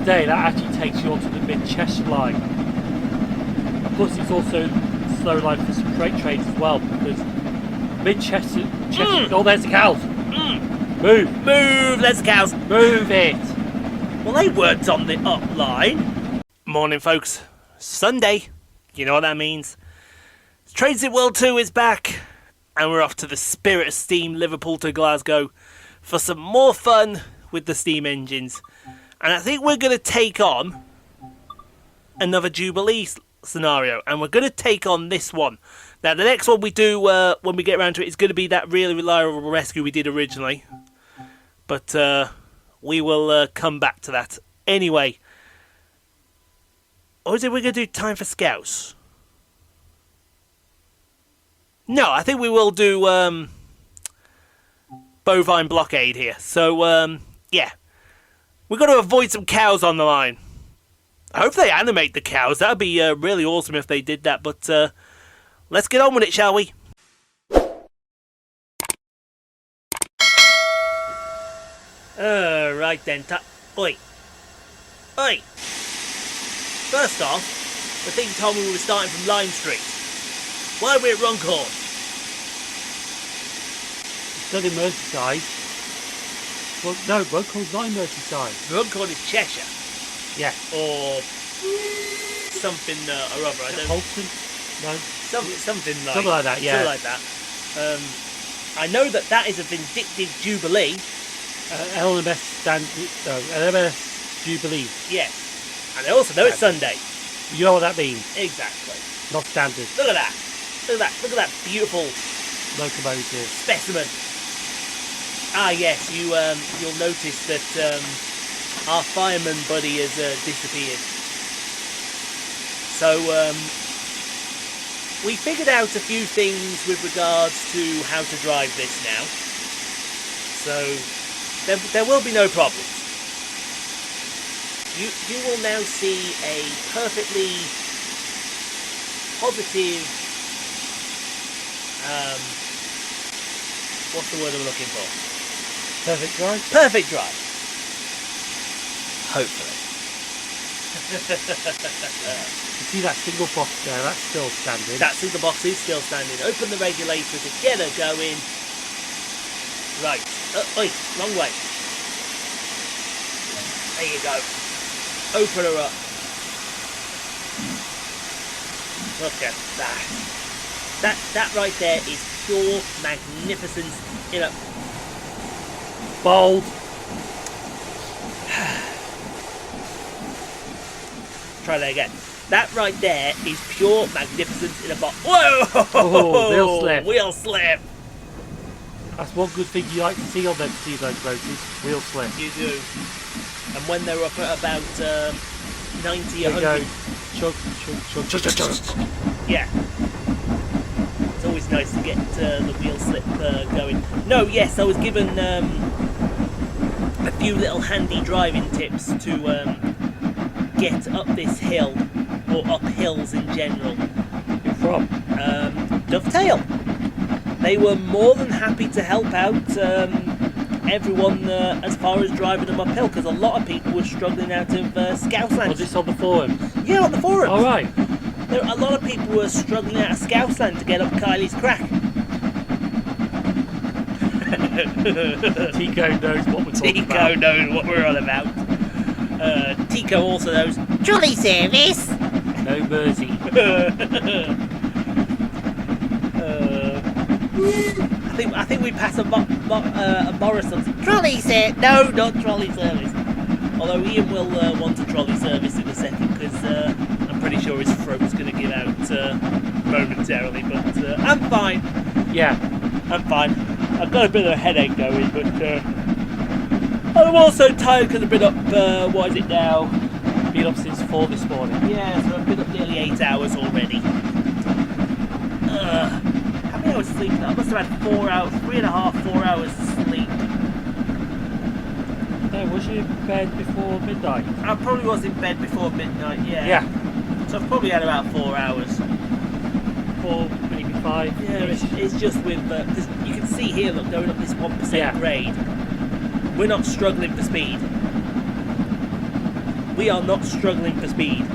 today, that actually takes you onto the mid-Cheshire line. Of course, it's also slow line for some freight trains as well, because mid-Cheshire... Oh, there's the cows! Move! Move! There's the cows! Move it! Well, they weren't on the up line. Morning, folks. Sunday. You know what that means. Transit World 2 is back, and we're off to the Spirit of Steam Liverpool to Glasgow for some more fun with the steam engines. And I think we're going to take on another Jubilee scenario, and we're going to take on this one. Now, the next one we do when we get around to it is going to be that really reliable rescue we did originally. But we will come back to that. Anyway. Or is it we're going to do time for scouts? No, I think we will do Bovine Blockade here. So, yeah. We've got to avoid some cows on the line. I hope they animate the cows. That would be really awesome if they did that. But let's get on with it, shall we? Right then. Oi. Oi. First off, the thing told me we were starting from Lime Street. Why are we at Runcorn? It's not in Merseyside. Well, no, Runcorn's not in Merseyside. Runcorn is Cheshire. Yeah. Or something or other. I don't. Holton? No. Something like that. Yeah. Something like that. I know that is a Vindictive Jubilee. LMS LMS Jubilee. Yes. And I also know it's Sunday. You know what that means? Exactly. Not standard. Look at that. Look at that. Look at that beautiful locomotive specimen. Ah, yes. You'll notice that our fireman buddy has disappeared. So we figured out a few things with regards to how to drive this now. So there will be no problems. You will now see a perfectly positive, what's the word I'm looking for? Perfect drive? Perfect drive. Hopefully. You see that single box there, that's still standing. That single box is still standing. Open the regulator to get her going. Right. Oi, wrong way. There you go. Open her up. Look at that. That right there is pure magnificence in a bold. Try that again. That right there is pure magnificence in a box. Whoa! Oh, wheel slip. Wheel slip. That's one good thing you like to see on them steam locomotives. Wheel slip. You do. And when they're up at about 90, 100... Go. Chug, chug, chug, chug, chug, chug. Yeah. It's always nice to get the wheel slip going. No, yes, I was given a few little handy driving tips to get up this hill, or up hills in general. Who from? Dovetail. They were more than happy to help out everyone as far as driving them uphill, because a lot of people were struggling out of Scousland. Was this on the forums? Yeah, on the forums. All right. A lot of people were struggling out of Scousland to get up Kylie's Crack. Tico knows what we're talking about. Tico knows what we're on about. Tico also knows trolley service. No mercy. I think we pass a Morrison's trolley service. No, not trolley service. Although Ian will want a trolley service in a second, because I'm pretty sure his throat's going to give out momentarily. But I'm fine. Yeah, I'm fine. I've got a bit of a headache going, but I'm also tired because I've been up. What is it now? been up since 4 this morning. Yeah, so I've been up nearly 8 hours already. How many hours sleep? I must have had 4 hours, 3.5, 4 hours sleep. No, was you in bed before midnight? I probably was in bed before midnight, yeah. Yeah. So I've probably had about 4 hours. 4, maybe 5. Yeah, it's just with, because you can see here, look, going up this 1% grade, we're not struggling for speed. We are not struggling for speed.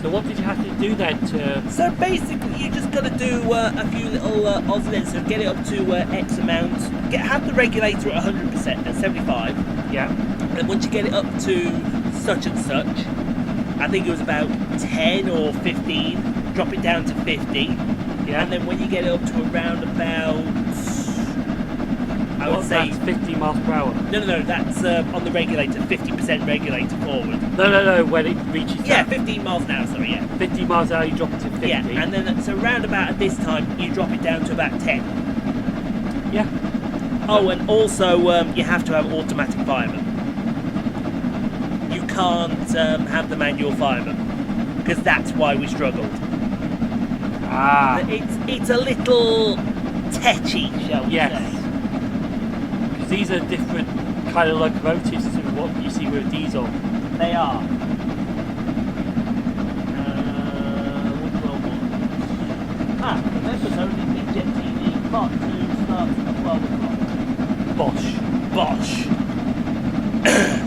So what did you have to do then to... So basically, you just got to do a few little odds and ends. So get it up to X amount. Have the regulator at 100%, at 75. Yeah. And once you get it up to such and such, I think it was about 10 or 15, drop it down to 50. Yeah. And then when you get it up to around about, I would say... That's 50 miles per hour? No, that's on the regulator, 50% regulator forward. No, when it reaches Yeah, that. 15 miles an hour, sorry, yeah. 50 miles an hour, you drop it to 50. Yeah, and then so round about at this time, you drop it down to about 10. Yeah. Oh, and also you have to have automatic fireman. You can't have the manual fireman, because that's why we struggled. Ah. It's a little tetchy, shall we Yes. say. Because these are different kind of locomotives to what you see with diesel. They are. Remember, only Jet TV Part 2 starts at 12 o'clock. Bosh.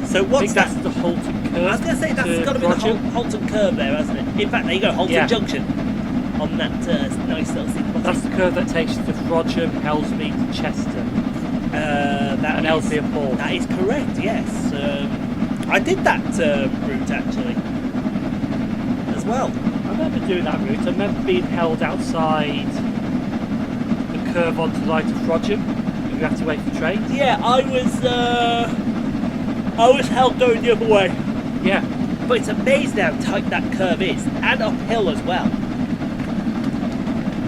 So I what's think that? that's the Halton Curve. I was going to say, that's got to be the Halton Curve there, hasn't it? In fact, there you go, Halton Junction. On that nice little thing. That's the curve that takes you to Frodsham, Helsmead, Chester. And Ellesmere Port. That is correct, yes. I did that route actually, as well. I remember doing that route. I remember being held outside the curve onto the line to Frodsham. And you have to wait for trains. Yeah, I was held going the other way. Yeah. But it's amazing how tight that curve is, and uphill as well.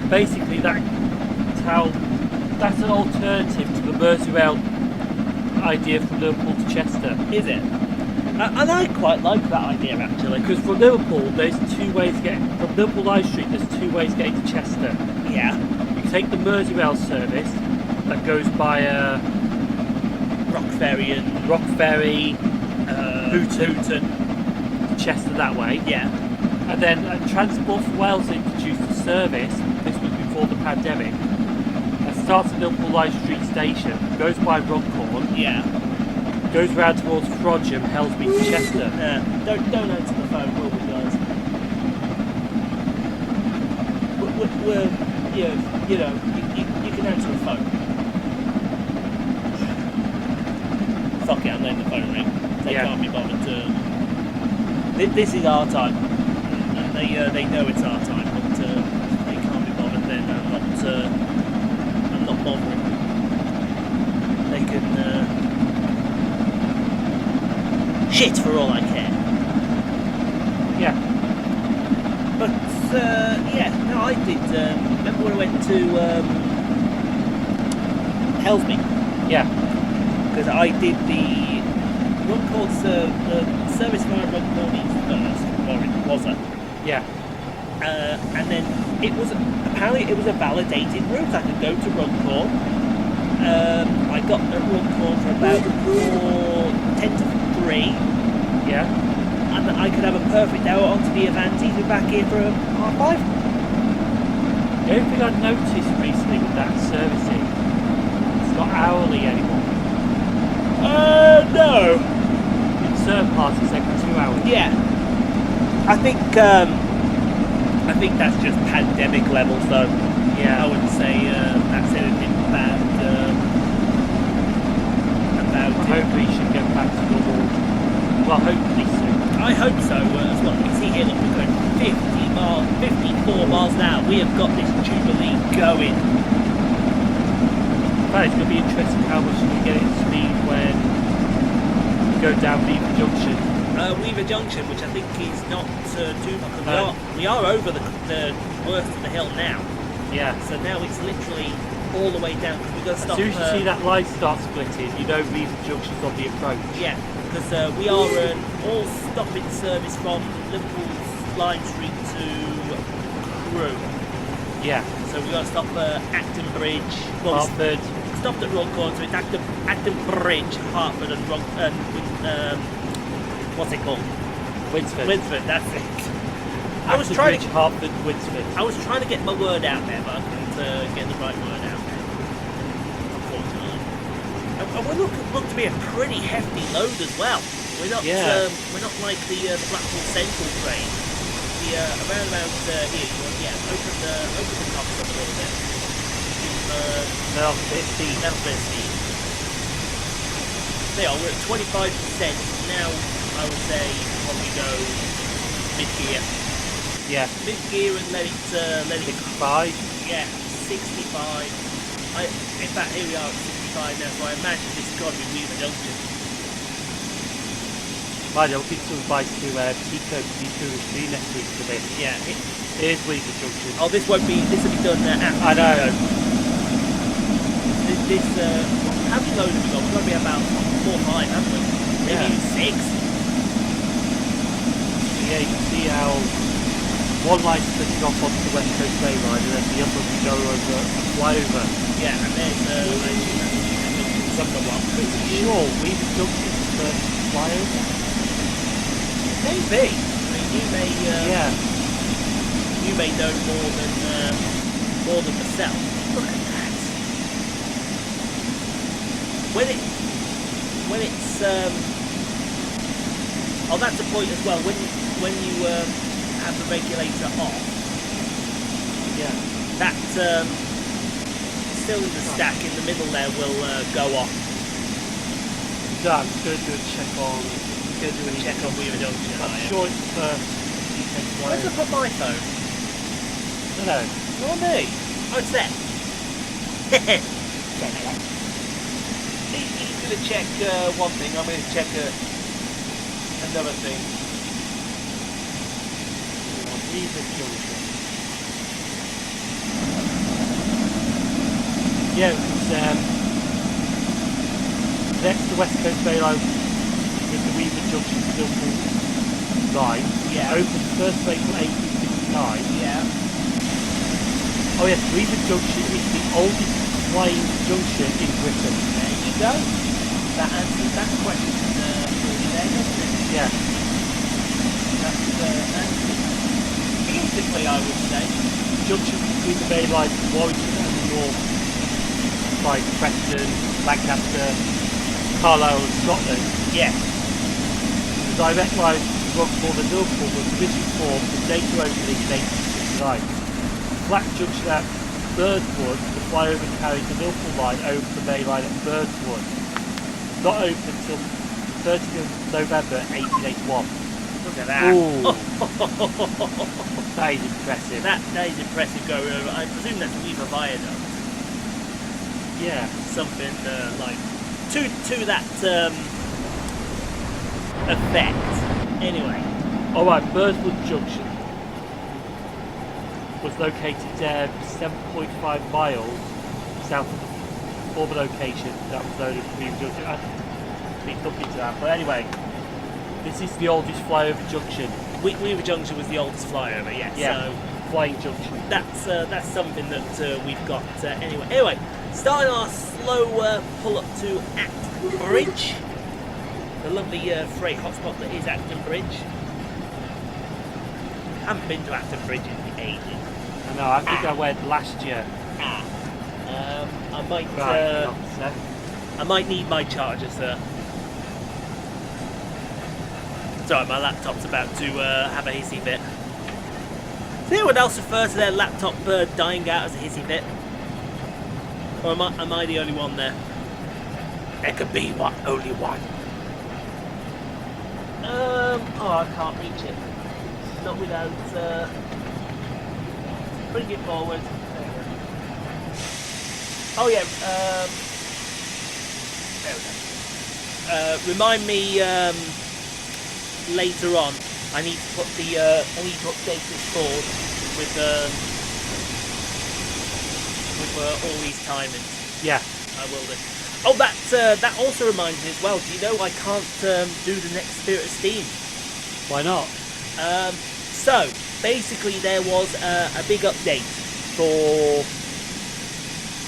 Basically, that's an alternative to the Merseyrail idea from Liverpool to Chester. Is it? And I quite like that idea actually. Because from Liverpool, there's two ways to get from Liverpool Lime Street. There's two ways getting to Chester. Yeah. You can take the Merseyrail service that goes by Rock Ferry, Hooton Hooton. to Chester that way. Yeah. And then Transport for Wales introduced a service. This was before the pandemic. That starts at Liverpool Lime Street station, goes by Runcorn. Yeah. Goes round towards Frodsham, Helsmead to Chester. Don't answer the phone, will we, guys? We're you can answer a phone. Fuck it, I'm letting the phone ring. They can't be bothered to... This is our time. And they know it's our time, but they can't be bothered then. I'm not bothering. They can... shit for all I care. Yeah. But I did. Remember when I went to Helsmead? Yeah. Because I did the Runcorn service via Runcorn East first, or it was a. Yeah. And then apparently it was a validated route. I could go to Runcorn. I got to Runcorn for about 10 to 3. Yeah. And I could have a perfect hour onto the Avanti to back here for 5:30. The only thing I've noticed recently with that servicing, it's not hourly anymore. No. In certain parts it's like 2 hours. Yeah. I think that's just pandemic levels though. Yeah. I wouldn't say that's anything bad about it. Hopefully you should get back to normal. Well, hopefully soon. I hope so as well. You can see here, look, we're going 54 miles an hour. We have got this Jubilee going. But it's going to be interesting how much you can get it to speed when you go down Weaver Junction. Weaver Junction, which I think is not too much. We are over the worst of the hill now. Yeah. So now it's literally all the way down. We've got to stop. As soon as you see that line start splitting, you know Weaver Junction's on the approach. Yeah, because we are an all-stopping service from Liverpool Lime Street to Crewe. Yeah. So we've got to stop at Acton Bridge. Well, Hartford. Stopped at Runcorn, so it's Acton Bridge, Hartford, and what's it called? Winsford. Winsford, that's it. I was Acton trying Bridge, Hartford, Winsford. I was trying to get my word out there, but I couldn't get the right word out there, unfortunately. And we look to be a pretty hefty load as well. We're not like the Blackpool Central train. The around about here. You want, open the covers up a little bit. Now a bit steep. Now a bit steep. There, we're at 25%. Now I would say probably go mid gear. Yeah. Mid gear and let it 65. Yeah, 65. In fact, here we are at 65 now, so I imagine this has got to be Weaver Junction. Mind you, I'm looking to buy to Tico to do the stream next week for this. Yeah. Here's Weaver Junction. Oh, this will be done after. I know. This how many loads have we got? We've got to be about 4 or 5, haven't we? Maybe even 6. Yeah, you can see how one line's splitting off onto the West Coast Bay line, and then the other will go over a flyover. Yeah, and there's something like Pretty sure Weaver Junction is the first flyover. Maybe. I mean, you may know more than myself. Look at that. When it's oh, that's a point as well. When you have the regulator off, that still in the stack in the middle there will go off. So I'm just going to do a check on. Check on Weaver Junction. I'm sure it's first. Where's I put my phone? No. Not me. Oh, it's there. He's going to check one thing. I'm going to check another thing. Weaver Junction. Yeah, because next to West Coast Bay Line with the Weaver Junction Liverpool line. Yeah. Opened 1st of April 1869. Yeah. Oh yes, Weaver Junction is the oldest flying junction in Britain. There you go. That answers that question really there, doesn't it? Yeah. That's beautifully, I would say. Junction between the Bay Line, Warrington and the North, like Preston, Lancaster, Carlisle and Scotland. Yes. The direct line to Runcorn and Liverpool was originally formed with data opening in 1869. Flat junction at Birdswood, the flyover carried the Liverpool line over the Bay Line at Birdswood. Not open until 30th of November 1881. Look at that. Ooh. That is impressive. That is impressive going over. I presume that's Weaver Viaduct. Yeah. Something like to that effect. Anyway. Alright, Birdswood Junction was located 7.5 miles south of the former location that was known as Weaver Junction. I need to look into that, but anyway, this is the oldest flyover junction. Weaver Junction was the oldest flyover, yes. Yeah, so flying junction. That's something that we've got anyway. Anyway, starting our slow pull up to Acton Bridge, the lovely freight hotspot that is Acton Bridge. I haven't been to Acton Bridge in ages. I know, I think I went last year. I might need my charger, sir. Sorry, my laptop's about to have a hissy fit. Does anyone else refer to their laptop dying out as a hissy fit? Or am I the only one there? There could be only one. Oh, I can't reach it. Not without. Bring it forward. There we go. Oh yeah. There we go. Remind me later on. I need to put the. I need to update this board with all these timings. Yeah, I will do. Oh, that also reminds me as well. Do you know I can't do the next Spirit of Steam? why not? So basically, there was a big update for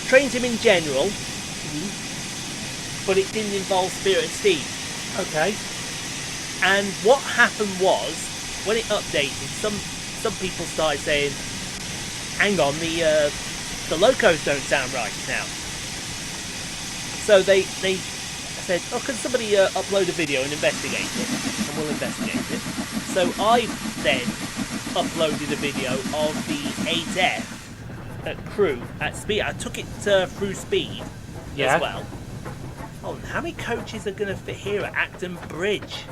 Train Sim in general, but it didn't involve Spirit of Steam. Okay. And what happened was, when it updated, some people started saying, "Hang on, the locos don't sound right now." So they said, oh, can somebody upload a video and investigate it? And we'll investigate it. So I then uploaded a video of the 8F at Crewe at speed. I took it through speed as well. Oh, how many coaches are going to fit here at Acton Bridge?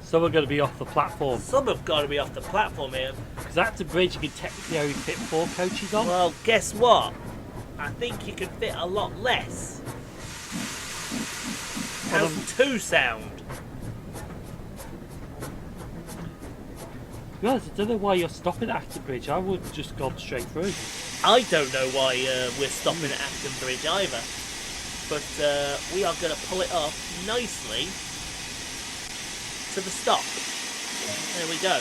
Some are going to be off the platform. Some have got to be off the platform here. Because Acton Bridge you can technically only fit 4 coaches on. Well, guess what? I think you can fit a lot less. How's 2 sound? To be honest, I don't know why you're stopping at Acton Bridge. I would have just gone straight through. I don't know why we're stopping at Acton Bridge either. But we are going to pull it up nicely to the stop. There we go.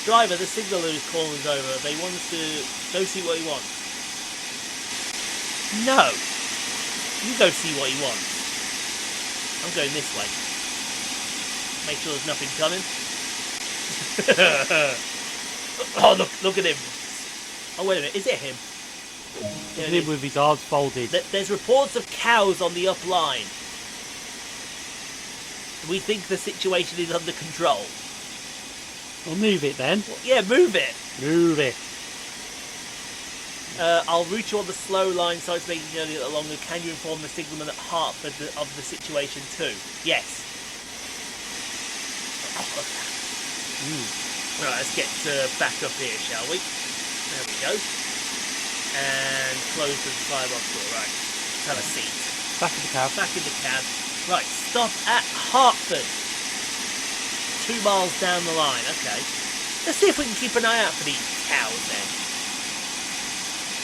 Driver, the signaller is calling us over. They want us to go see what he wants. No. You go see what he wants. I'm going this way. Make sure there's nothing coming. Oh, look at him. Oh, wait a minute. Is it him? It's him with his arms folded. There's reports of cows on the up line. We think the situation is under control. Well, move it then. Well, yeah, move it. Move it. I'll route you on the slow line so it's making the journey longer. Can you inform the signalman at Hartford of the situation too? Yes. Right, let's get back up here, shall we? There we go. And close the firebox door. Right, let's have a seat. Back in the cab. Back in the cab. Right, stop at Hartford. 2 miles down the line. Okay. Let's see if we can keep an eye out for these cows then.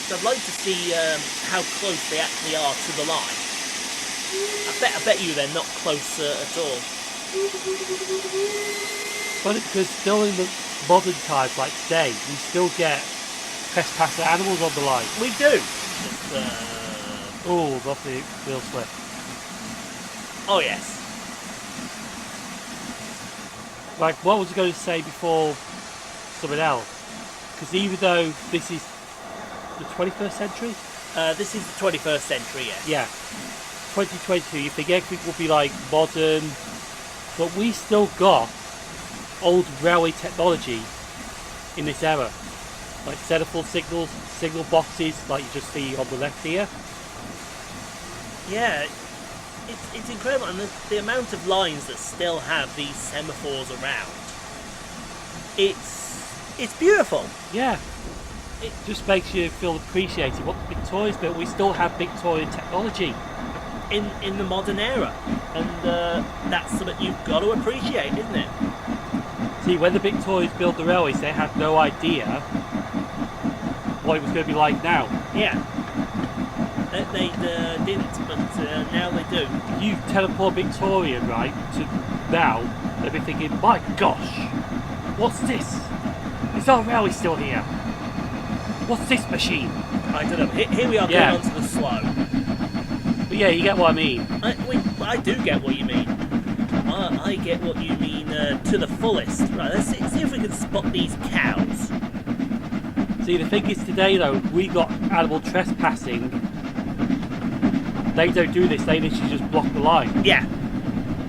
So I'd like to see how close they actually are to the line. I bet you they're not close at all. But because still in the modern times like today, we still get trespasser animals on the line. We do. Oh, lovely wheel slip. Oh yes. Like, what was I going to say before something else? Because even though this is the 21st century? This is the 21st century, yes. Yeah. 2022, you think everything will be like modern, but we still got old railway technology in this era. Like centerfold signals, signal boxes, like you just see on the left here. Yeah, it's incredible, and the amount of lines that still have these semaphores around. It's beautiful. Yeah. It just makes you feel appreciated what the Victorians built. We still have Victorian technology In the modern era, and that's something you've got to appreciate, isn't it? See, when the Victorians built the railways, they had no idea what it was going to be like now. Yeah. They didn't, but now they do. If you teleport Victorian, right, to now, they'll be thinking, my gosh, what's this? Is our railway still here? What's this machine? I don't know. Here we are going on to the slow. But yeah, you get what I mean. I do get what you mean. I get what you mean to the fullest. Right, let's see if we can spot these cows. See, the thing is today, though, we got animal trespassing. They don't do this. They literally just block the line. Yeah.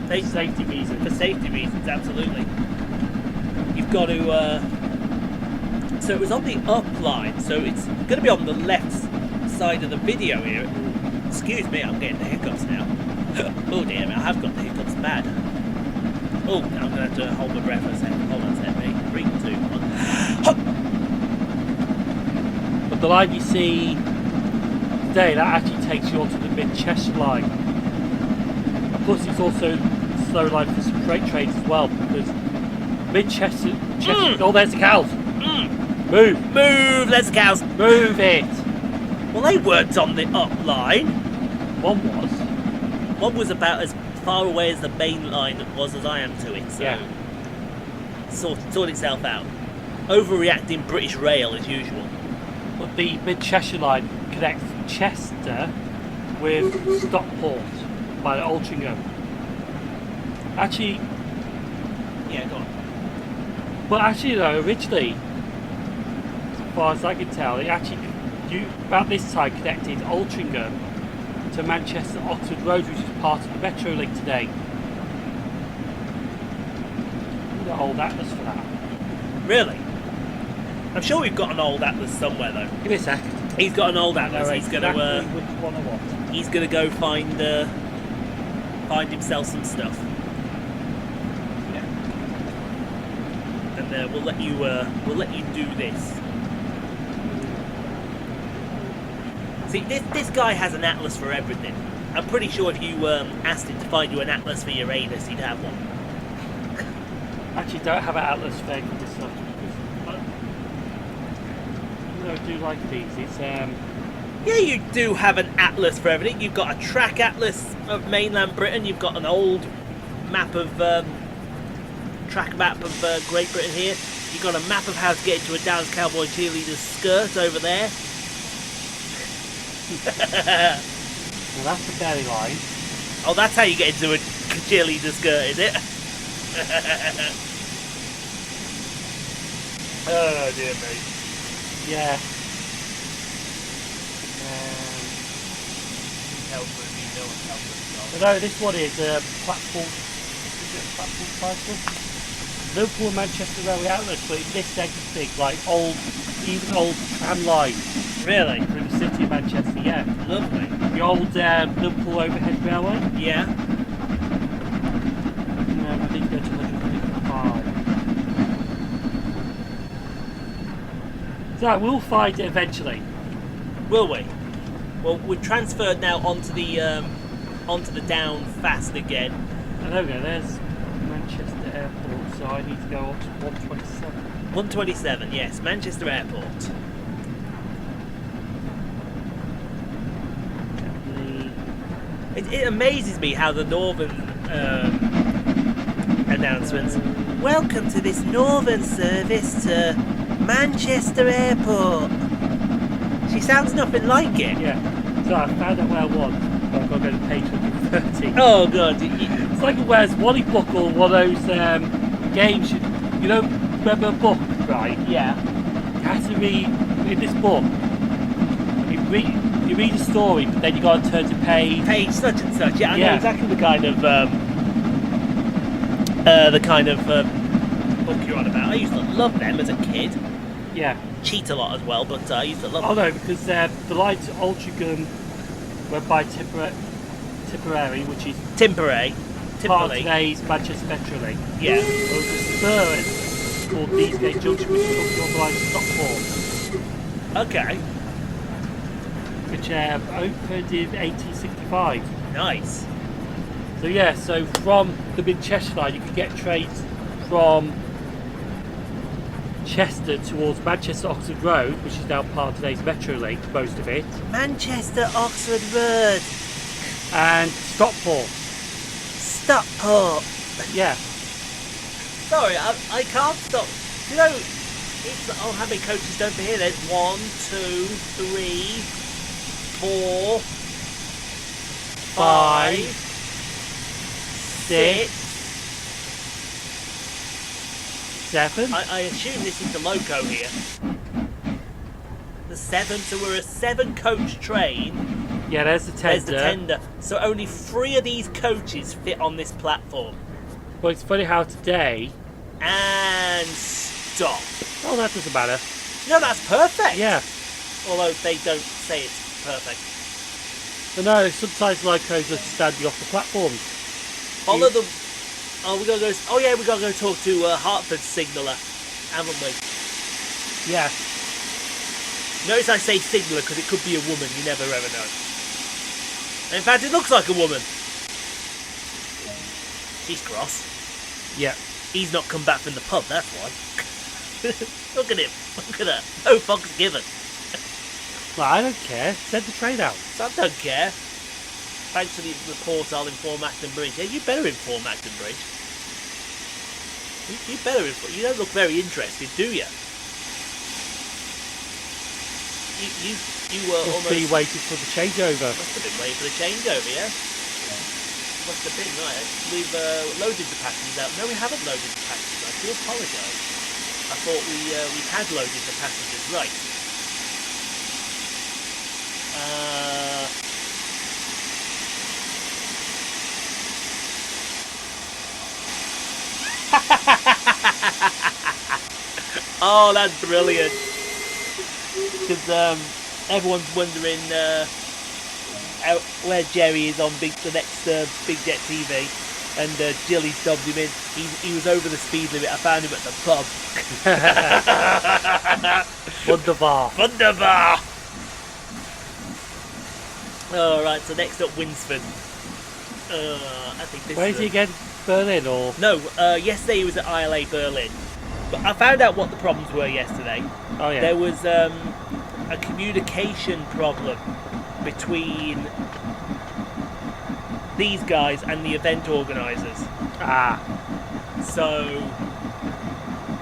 For safety reasons. For safety reasons, absolutely. You've got to... So it was on the up line, so it's going to be on the left side of the video here. Excuse me, I'm getting the hiccups now. Oh dear, I have got the hiccups bad. Oh, now I'm going to have to hold my breath for a second. Hold on a second, 3, 2, 1. But the line you see today, that actually takes you onto the mid-Cheshire line. Plus it's also a slow line for some freight trains as well, because mid-Cheshire... Oh, there's the cows! Move! Move! There's the cows! Move it! Well, they weren't on the up line. One was. One was about as far away as the main line was as I am to it, so... Yeah. Sort itself out. Overreacting British Rail as usual. But the mid-Cheshire line connects Chester with Stockport by Altrincham. Actually... Yeah, go on. But actually, though, originally, as far as I can tell, it actually, about this time, connected Altrincham to Manchester Oxford Road, which is part of the Metro link today. We've got old atlas for that. Really? I'm sure we've got an old atlas somewhere though. Give me a sec. He's got an old atlas. No, He's gonna which one I want. he's gonna go find himself some stuff. Yeah. And we'll let you do this. See, this guy has an atlas for everything. I'm pretty sure if you asked him to find you an atlas for Uranus, he'd have one. Actually, don't have an atlas for any of this stuff. I do like these. It's Yeah, you do have an atlas for everything. You've got a track atlas of mainland Britain. You've got an old map of track map of Great Britain here. You've got a map of how to get into a Dallas Cowboy cheerleader's skirt over there. Well, that's the ferry line. Oh, that's how you get into a cheerleader's skirt, is it? Oh dear me. Yeah. No, this one is platform. Is it a platform cycle? Liverpool and Manchester Railway Outlets, but it's this big, like even old tram line Really? through the city of Manchester. Yeah. Lovely. The old Liverpool overhead railway. Yeah. I think go to 155. So we'll find it eventually. Will we? Well, we're transferred now onto the down fast again. And there we go. There's Manchester Airport. So I need to go up to 127. 127, yes, Manchester Airport. It amazes me how the northern announcements. Welcome to this northern service to Manchester Airport. She sounds nothing like it. Yeah. So I found out where I was, but I've got to go to page 130. Oh god. It's like a Where's Wally book or one of those games. You know, remember a book, right? Yeah. You have to read in this book. You read a story, but then you got to turn to page such and such. Yeah, I know Yeah. exactly the kind of book you're on about. I used to love them as a kid. Yeah. Cheat a lot as well, but I used to love Oh them. no, because the line to Altrincham went by Tipperary, which is Tipperary. part of today's Manchester Metro link. Yeah. There was a spur called Deesgate Junction, which took you on the line to Stockport, Okay. which opened in 1865. Nice. So yeah, so from the mid-Cheshire line, you could get trains from Chester towards Manchester Oxford Road, which is now part of today's Metro link, most of it, Manchester Oxford Road. and Stockport. Stockport. Yeah. Sorry, I can't stop. You know, it's how many coaches don't we hear? There's 1, 2, 3, 4, 5, 6. 7. I assume this is the loco here. The 7, so we're a 7-coach train. Yeah, there's the tender. There's the tender. So only 3 of these coaches fit on this platform. But it's funny how today... And stop. Oh, that doesn't matter. No, that's perfect. Yeah. Although they don't say it's perfect. But no, sometimes locos are standing off the platforms. Follow the... Oh, we gotta go... Oh, yeah, we gotta go talk to Hartford's signaller, haven't we? Yeah. Notice I say signaller because it could be a woman. You never ever know. And in fact, it looks like a woman. She's cross. Yeah. He's not come back from the pub, that's why. Look at him. Look at her. No fucks given. Well, I don't care. Send the train out. So I don't care. Thanks for the report, I'll inform Acton Bridge. Yeah, you better inform Acton Bridge. You better inform. You don't look very interested, do you? You were Must almost... be waiting for the changeover. Must have been waiting for the changeover, yeah? Must have been, right. We've loaded the passengers out. No, we haven't loaded the passengers. I do apologise. I thought we had loaded the passengers. Right. Oh, that's brilliant. Because everyone's wondering where Jerry is on the next Big Jet TV. And Jilly stubbed him in. He was over the speed limit. I found him at the pub. Wunderbar. Wunderbar! Alright, so next up, Winsford. I think this Where is he again? Berlin or? No, yesterday he was at ILA Berlin. But I found out what the problems were yesterday. Oh yeah. There was a communication problem between these guys and the event organisers. So,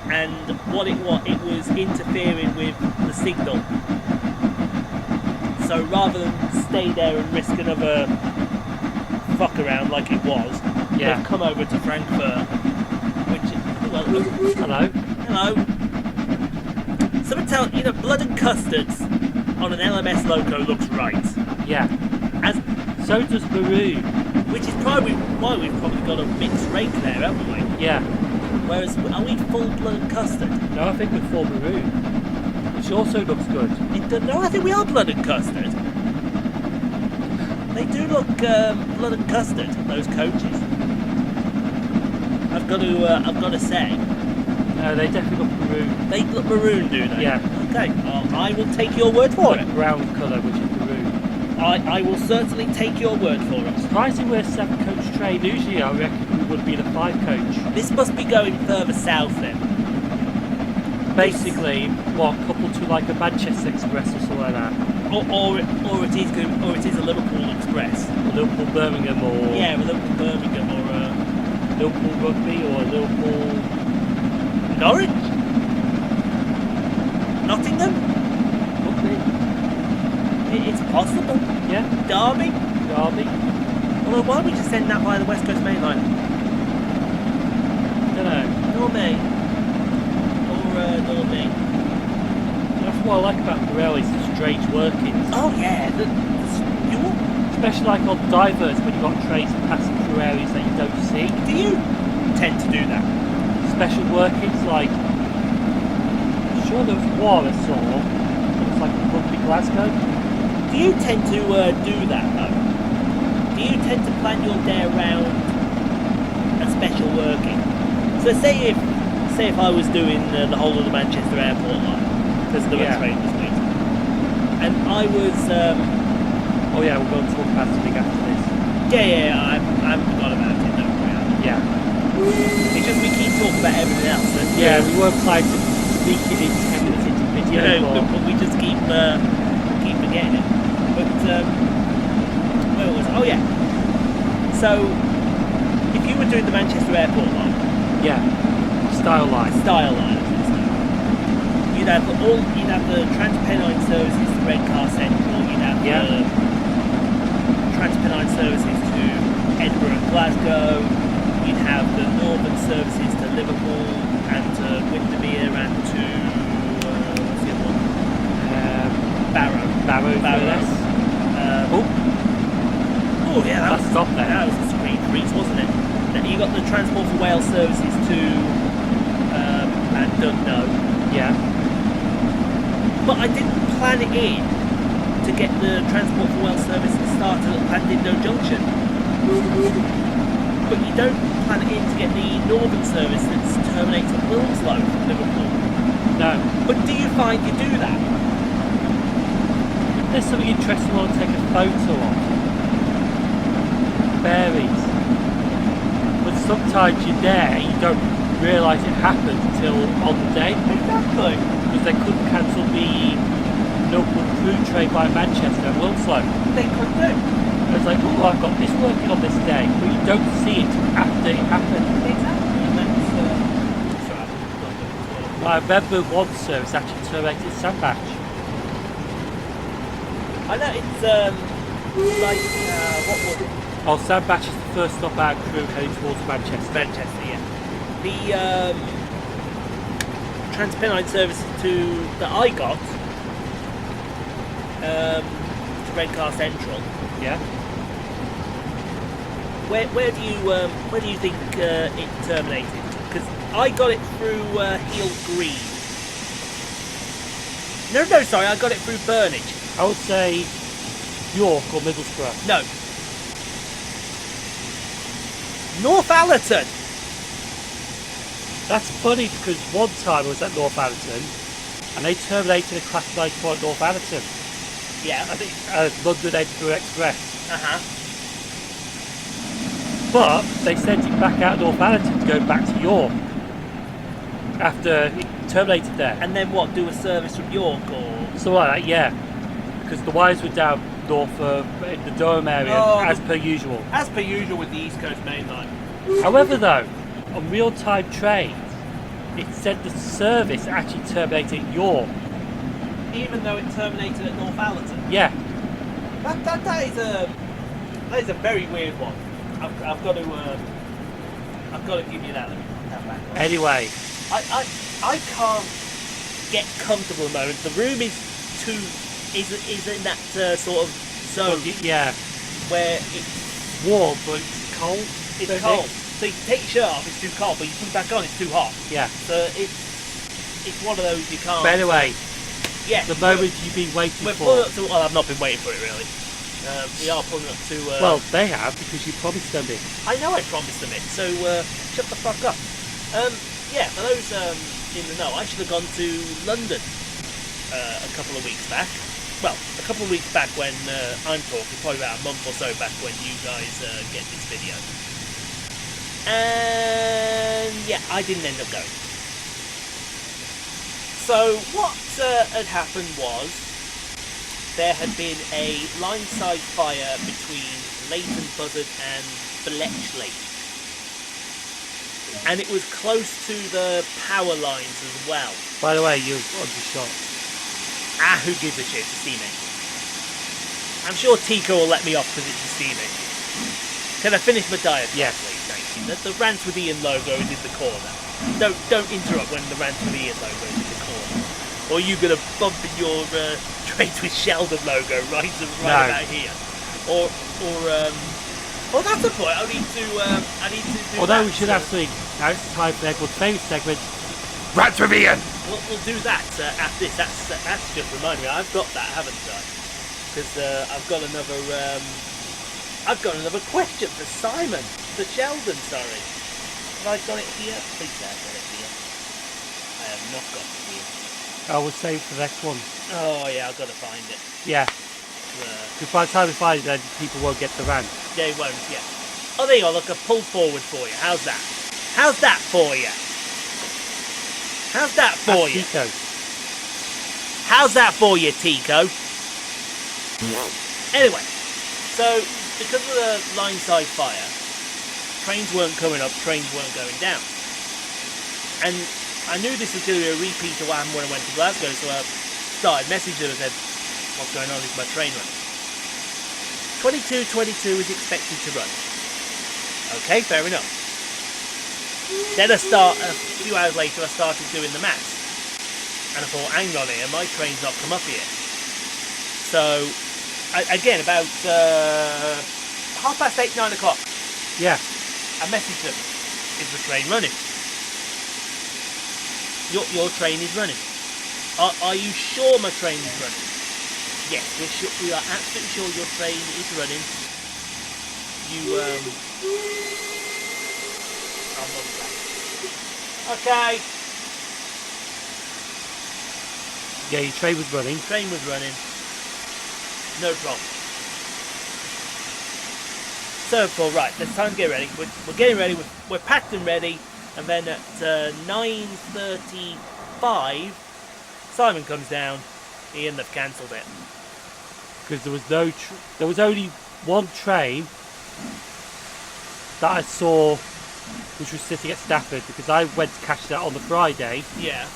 and what it was interfering with the signal. So rather than stay there and risk another fuck around like it was, they've come over to Frankfurt. Hello. Someone tell blood and custards on an LMS logo looks right. Yeah. So does maroon. Which is probably why we've probably got a mixed rate there, haven't we? Yeah. Whereas, are we full blood and custard? No, I think we're full maroon. Which also looks good. No, I think we are blood and custard. They do look blood and custard, those coaches. I've got to say. No, they definitely look maroon. They look maroon, do they? Yeah. Okay, I will take your word for it. Brown colour, which is maroon. I will certainly take your word for it. Surprising we're a 7-coach train. Usually I reckon we would be the 5-coach. This must be going further south then. Basically, coupled to like a Manchester Express or something like that. Or it is a Liverpool Express. A Liverpool Birmingham or... Yeah, a Liverpool Birmingham or a... Liverpool Rugby or a Liverpool... Norwich? Nottingham? Rugby? It's possible. Yeah. Derby? Although, why don't we just send that by the West Coast Main Line? Don't know. Normay. That's what I like about the railways, the strange workings. Oh yeah, especially like on divers when you've got trains passing through areas that you don't see. Do you tend to do that? Special workings like... I'm sure there was one I saw. It was like Rugby Glasgow. Do you tend to do that though? Do you tend to plan your day around a special working? So say if I was doing the whole of the Manchester Airport line, because the train was waiting, and I was... oh yeah, we're going to talk about something after this. Yeah, I haven't forgot about it, don't worry. Yeah. It's just we keep talking about everything else. We weren't planning to sneak it in 10 minutes into video. But we just keep forgetting it. But, where was it? Oh yeah. So, if you were doing the Manchester Airport line... Yeah. Style line, you'd have the Transpennine services to Redcar Central. You'd have the Transpennine services to Edinburgh and Glasgow. You'd have the Northern services to Liverpool and to Windermere and to what's the other one? Barrow. Oh yeah, that was stop there. That was a screen crease, wasn't it? Then you got the Transport for Wales services to Dundee. Yeah. But I didn't plan it in to get the Transport for Wales service to start at Llandudno Junction. But you don't plan it in to get the Northern service that terminates at Wilmslow from Liverpool. No. But do you find you do that? There's something interesting I want to take a photo of. Varies. But sometimes you're there, you don't realise it happened until on the day. Exactly. Because they couldn't cancel the local Crewe train by Manchester at Wilmslow. They could do. It's like, oh, I've got this working on this day, but you don't see it after it happened. Exactly. And that's, I remember one service actually terminated at Sandbach. I know it's like what was it? Oh, Sandbach is the first stop out of Crewe heading towards Manchester. Manchester, yeah. The Transpennine services that I got to Redcar Central. Yeah. Where do you think it terminated? Because I got it through Heel Green, No, sorry, I got it through Burnage. I would say York or Middlesbrough. No. Northallerton. That's funny because one time I was at Northallerton and they terminated a Class 94 at Northallerton. Yeah. I think London Edinburgh Express. Uh-huh. But they sent it back out of Northallerton to go back to York after it terminated there. And then what, do a service from York or? So like that, yeah. Because the wires were down north in the Durham area, as per usual. As per usual with the East Coast Main Line. However though, on real-time trains, it said the service actually terminated at York. Even though it terminated at Northallerton? Yeah. That is a very weird one. I've got to give you that. Let me put that back on. Anyway. I can't get comfortable at the moment. The room is in that sort of zone. Yeah. Where it's warm, but it's cold. It's cold. So you take your shirt off, it's too cold, but you put it back on, it's too hot. Yeah. So it's one of those you can't. But anyway, yeah, the moment you've been waiting we're for. pulling up to, well, I've not been waiting for it really. We are pulling up to. Well, they have because you promised them it. I know I promised them it, so shut the fuck up. Yeah, for those in the know, I should have gone to London a couple of weeks back. Well, a couple of weeks back when I'm talking, probably about a month or so back when you guys get this video. And yeah, I didn't end up going. So what had happened was there had been a line-side fire between Leighton Buzzard and Bletchley. And it was close to the power lines as well. By the way, you're undershot. Who gives a shit? It's steaming. I'm sure Tico will let me off because it's steaming. Can I finish my diet? Yes. Please, thank you. The Rants with Ian logo is in the corner. Don't interrupt when the Rants with Ian logo is in the corner. Or are you going to bump in your Trades with Sheldon logo right about here? Or that's the point. I need to do. Although that, we should have something. Now it's time for everyone's favourite segment, Rants with Ian. We'll do that after this. That's just reminding me. I've got that, haven't I? Because I've got another question for Simon, for Sheldon. Sorry, have I got it here? Please say I've got it here. I have not got it here. I will save for the next one. Oh yeah, I've got to find it. Yeah. Because by the time we find it, then people won't get the rant. Yeah, it won't. Yeah. Oh, there you go. Look, a pull forward for you. How's that? How's that for you? How's that for you? Tico. How's that for you, Tico? Anyway, so because of the line-side fire, trains weren't coming up, trains weren't going down. And I knew this was going to be a repeat of what happened when I went to Glasgow, so I started messaging them and said, what's going on, is my train running? 22:22 is expected to run. Okay, fair enough. Then a few hours later I started doing the maths. And I thought, hang on here, my train's not come up here. So, again, about 8:30, 9 o'clock. Yeah. I messaged them, is the train running? Your train is running. Are you sure my train is running? Yes, we are absolutely sure your train is running. Okay. Yeah, your train was running. Train was running. No problem. So, right, it's time to get ready. We're getting ready. We're packed and ready. And then at 9:35, Simon comes down. Ian, they've cancelled it. Because there was only one train that I saw, which was sitting at Stafford, because I went to catch that on the Friday. Yeah.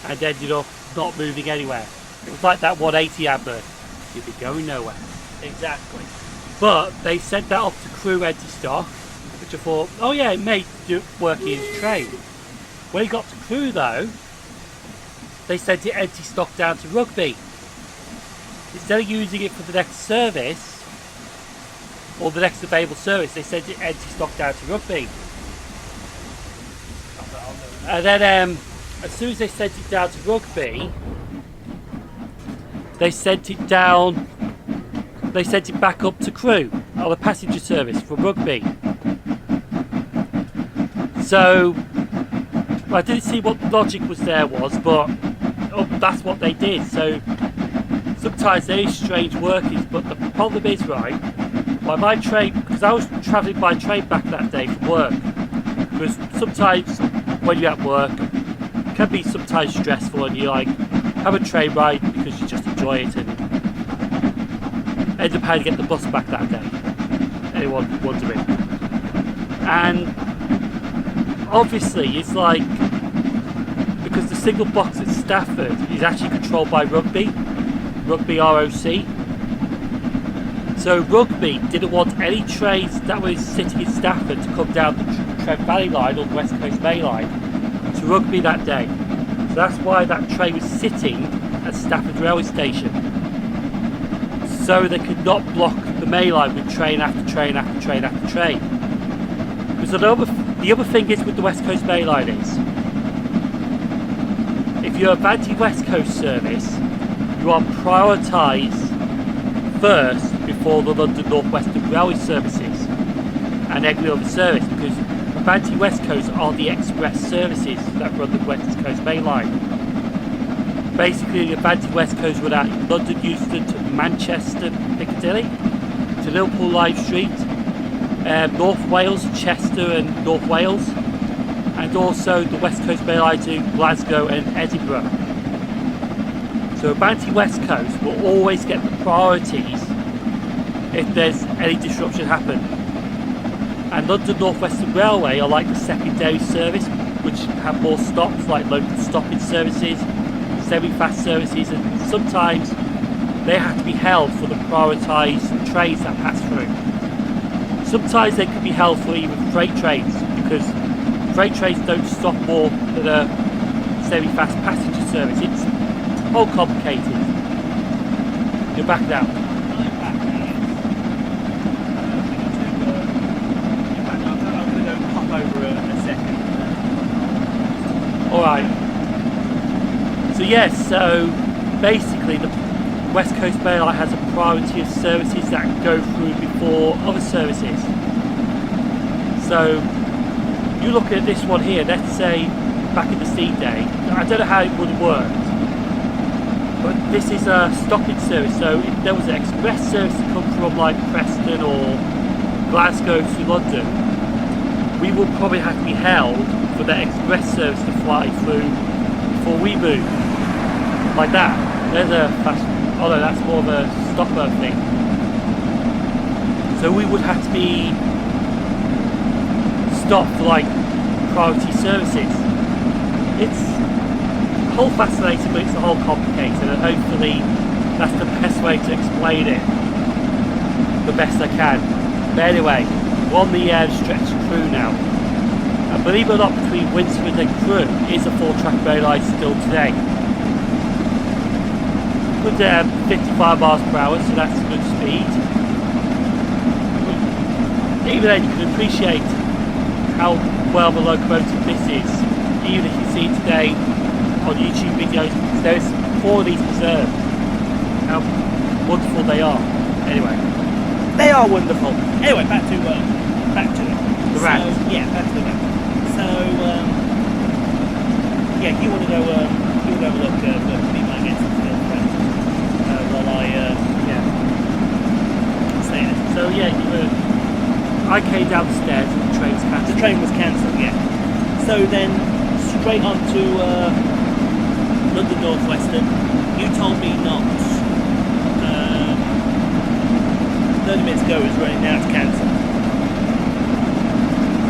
And ended up not moving anywhere. It was like that 180 advert. You'd be going nowhere. Exactly. But they sent that off to Crewe empty stock, which I thought, oh yeah, it may work in his train. When he got to Crewe though, they sent it empty stock down to Rugby. Instead of using it for the next service, or the next available service, they sent it empty stock down to Rugby. And then as soon as they sent it down to Rugby, they sent it down. They sent it back up to Crewe on a passenger service for Rugby. So I didn't see what the logic was there was, but that's what they did. So sometimes there is strange workings, but the problem is, right, by my train, because I was travelling by train back that day from work, because sometimes when you're at work it can be sometimes stressful and you like have a train ride because you just enjoy it and end up having to get the bus back that day. Anyone wondering? And obviously it's like, because the single box at Stafford is actually controlled by Rugby ROC. So Rugby didn't want any trains that were sitting in Stafford to come down the Trent Valley line or the West Coast Main line to Rugby that day. So that's why that train was sitting at Stafford railway station. So they could not block the main line with train after train after train after train. Because the other thing is with the West Coast Main line is, if you're a Vanti West Coast service, you are prioritised first before the London North Western Railway services and every other service, because Vanti West Coast are the express services that run the West Coast Main Line. Basically, the Vanti West Coast run out of London Euston to Manchester Piccadilly, to Liverpool Lime Street, North Wales, Chester and North Wales, and also the West Coast Main Line to Glasgow and Edinburgh. So Vanti West Coast will always get the priorities if there's any disruption happen. And London North Western Railway are like the secondary service, which have more stops, like local stopping services, semi-fast services, and sometimes they have to be held for the prioritised trains that pass through. Sometimes they could be held for even freight trains, because freight trains don't stop more than a semi-fast passenger service. It's all complicated. You're back now. I'm back now, yes. I'm going to go pop over a second. Alright. So yes, so basically the West Coast Main Line has a priority of services that go through before other services. So you look at this one here, let's say back in the steam day, I don't know how it would have worked, but this is a stopping service, so if there was an express service to come from like Preston or Glasgow to London, we would probably have to be held for the express service to fly through before we move. Like that. There's a fast, although that's more of a stopper thing. So we would have to be stopped for like priority services. It's a whole fascinating, but it's a whole complicated, and hopefully that's the best way to explain it the best I can. But anyway, we're on the stretch to Crewe now. And believe it or not, between Winsford and Crewe is a 4-track rail line still today. Good 55 miles per hour, so that's good speed. Even then you can appreciate how well the locomotive this is, even if you see it today on YouTube videos, because there's 4 of these preserved. How wonderful they are. Anyway. They are wonderful. Anyway, back to it. The rat. So, yeah, back to the rat. So, yeah, you want to go have a look at me might get some still friends while I say it. So yeah, I came down the stairs and the train's cancelled. The train was cancelled, yeah. So then straight on to London North Western. You told me not 30 minutes ago it was running, now it's cancelled.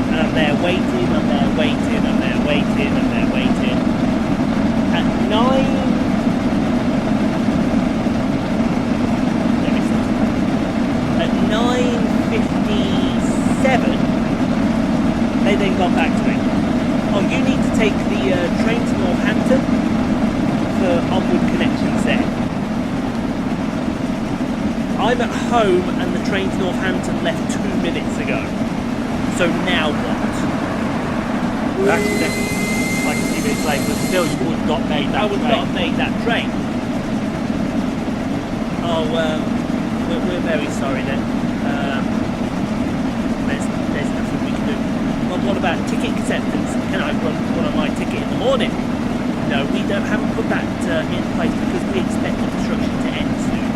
And I'm there waiting. At 9:57, they then got back to me. Oh, you need to take the train to Northampton for onward connections there. I'm at home and the train to Northampton left 2 minutes ago. So now what? That's like a few minutes later, but still you would not made that I would train. not have made that train. Oh, we're very sorry then. There's nothing we can do. Well, what about ticket acceptance? Can I run one on my ticket in the morning? No, we haven't put that in place because we expect the construction to end soon.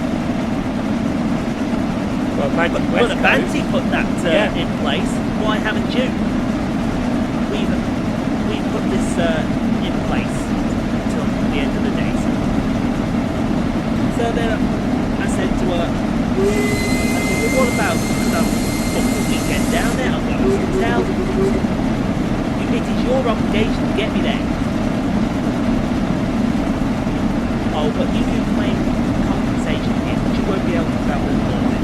Well, But Banty put that in place. Why haven't you? We've put this in place until the end of the day. So then I said to her, well, what about, because I've booked the weekend down there, I've got a hotel. It is your obligation to get me there. Oh, but you can claim compensation here, but you won't be able to travel in the morning.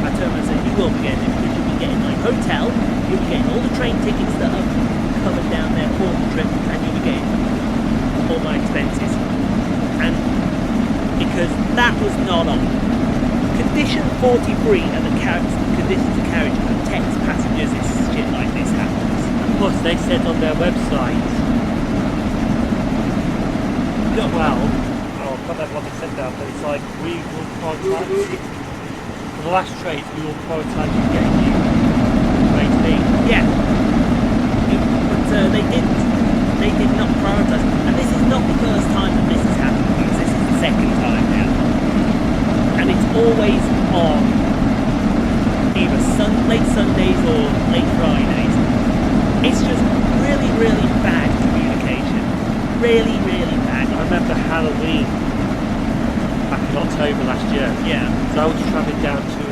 I turned around and said, you will be getting it because you'll be getting my hotel, you'll be getting all the train tickets that are covered down there for the trip, and you'll be getting all my expenses. And because that was not on. Condition 43 of the conditions of carriage protects passengers if shit like this happens. And plus, they said on their website, well, I can't remember what they said now, but it's like, we will prioritise, for the last trades, we will prioritise you getting you where to be. Yeah. But they did not prioritise. And this is not the first time that this has happened, because this is the second time now. And it's always on either late Sundays or late Fridays. It's just really, really bad communication. Really, really bad. I remember Halloween back in October last year. Yeah. So I was travelling down to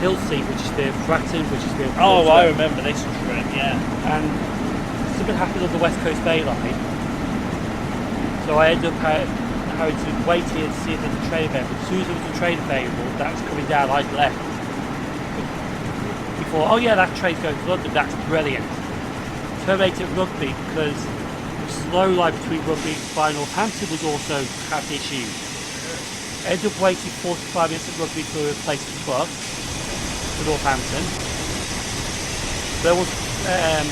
Hillsea, which is near Acton, which is near. Oh, I remember this trip, yeah. And something happened on the West Coast Bay Line. So I ended up having to wait here to see if there's a train available. As soon as there was a train available that was coming down, I left. Before, oh yeah, that train's going to London, that's brilliant. Terminated Rugby because the slow line between Rugby and Northampton was also having issues. Ended up waiting 45 minutes at Rugby for a replacement bus to Northampton. There was, I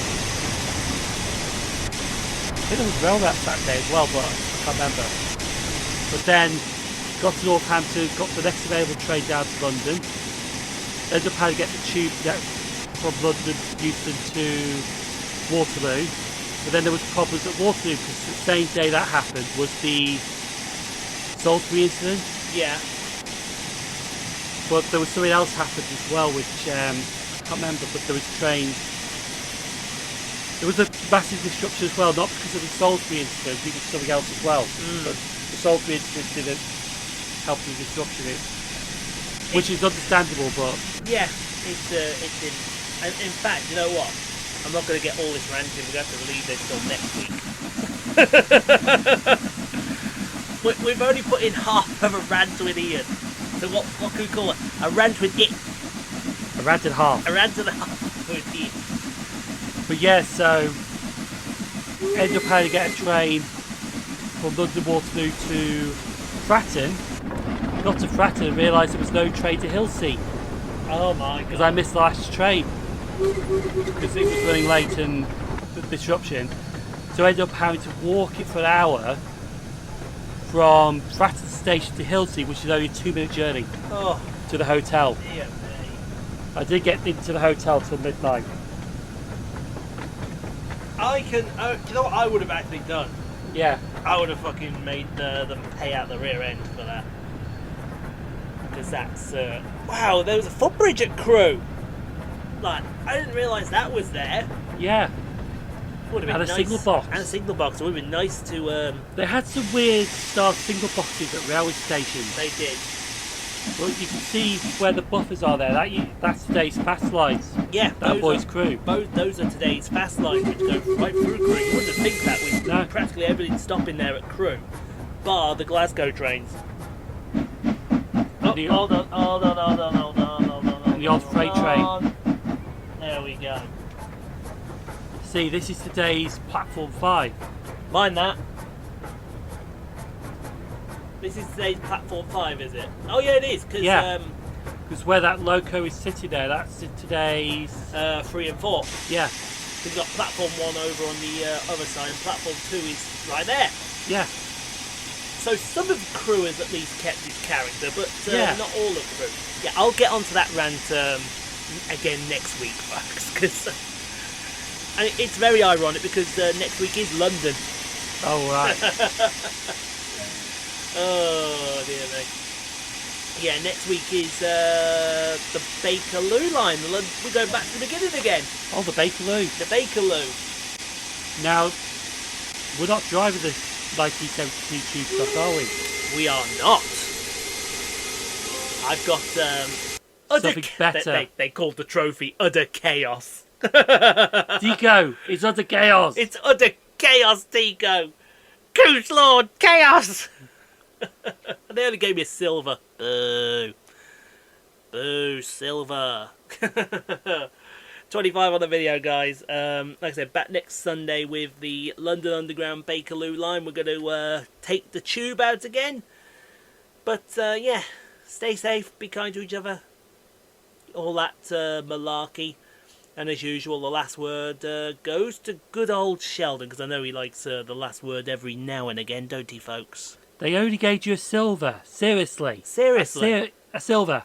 think there was rail wraps that day as well, but I can't remember. But then got to Northampton, got the next available train down to London. Ended up having to get the tube from London, Euston to Waterloo. But then there was problems at Waterloo because the same day that happened was the Salisbury incident. Yeah. But there was something else happened as well, which I can't remember, but there was trains. There was a massive disruption as well, not because of the Salisbury incident, it was something else as well. But the Salisbury incident didn't help the disruption, which is understandable, but... Yeah, it didn't. And in fact, you know what? I'm not going to get all this ranting, we're going to have to leave this till next week. We've only put in half of a rant with Ian. So what can we call it? A rant with it. A rant and half. A rant and a half with Ian. But yeah, so ended up having to get a train from London Waterloo to Fratton. Got to Fratton and realised there was no train to Hillsea. Oh my god. Because I missed the last train. Because it was running late and the disruption. So I ended up having to walk it for an hour from Fratton station to Hillsea, which is only a 2-minute journey to the hotel. Yeah, I did get into the hotel till midnight. do you know what I would have actually done? Yeah. I would have fucking made them pay out the rear end for that. Because that's, wow, there was a footbridge at Crewe. Like, I didn't realise that was there. Yeah. Would have been And a nice. signal box. And a signal box. It would have been nice to, They had some weird style signal boxes at railway stations. They did. Well, you can see where the buffers are there. That's today's fast lines. Yeah. That boy's Crewe. Those are today's fast lines, which go right through Crewe. You wouldn't think that with No. practically everything stopping there at Crewe, bar the Glasgow trains. And Hold on. And the old freight train. There we go. See, this is today's platform 5. Mind that. This is today's platform 5, is it? Oh yeah, it is. Cause, Yeah. Because where that loco is sitting there, that's in today's... 3 and 4. Yeah. We've got platform 1 over on the other side, and platform 2 is right there. Yeah. So some of Crewe has at least kept his character, but not all of Crewe. Yeah, I'll get onto that rant again next week, folks, because it's very ironic because next week is London. Oh, right. Oh, dear me. Yeah, next week is the Bakerloo line. We're going back to the beginning again. Oh, the Bakerloo. The Bakerloo. Now, we're not driving the 1972 tube truck, are we? We are not. I've got something better. They called the trophy Utter Chaos. Dico, it's utter chaos. It's utter chaos, Dico. Goose Lord Chaos. They only gave me a silver. Boo. Boo, silver. 25 on the video, guys. Like I said, back next Sunday with the London Underground Bakerloo line. We're going to take the tube out again. But, yeah, stay safe, be kind to each other. All that malarkey. And as usual, the last word goes to good old Sheldon, because I know he likes the last word every now and again, don't he, folks? They only gave you a silver. Seriously. Seriously? A silver.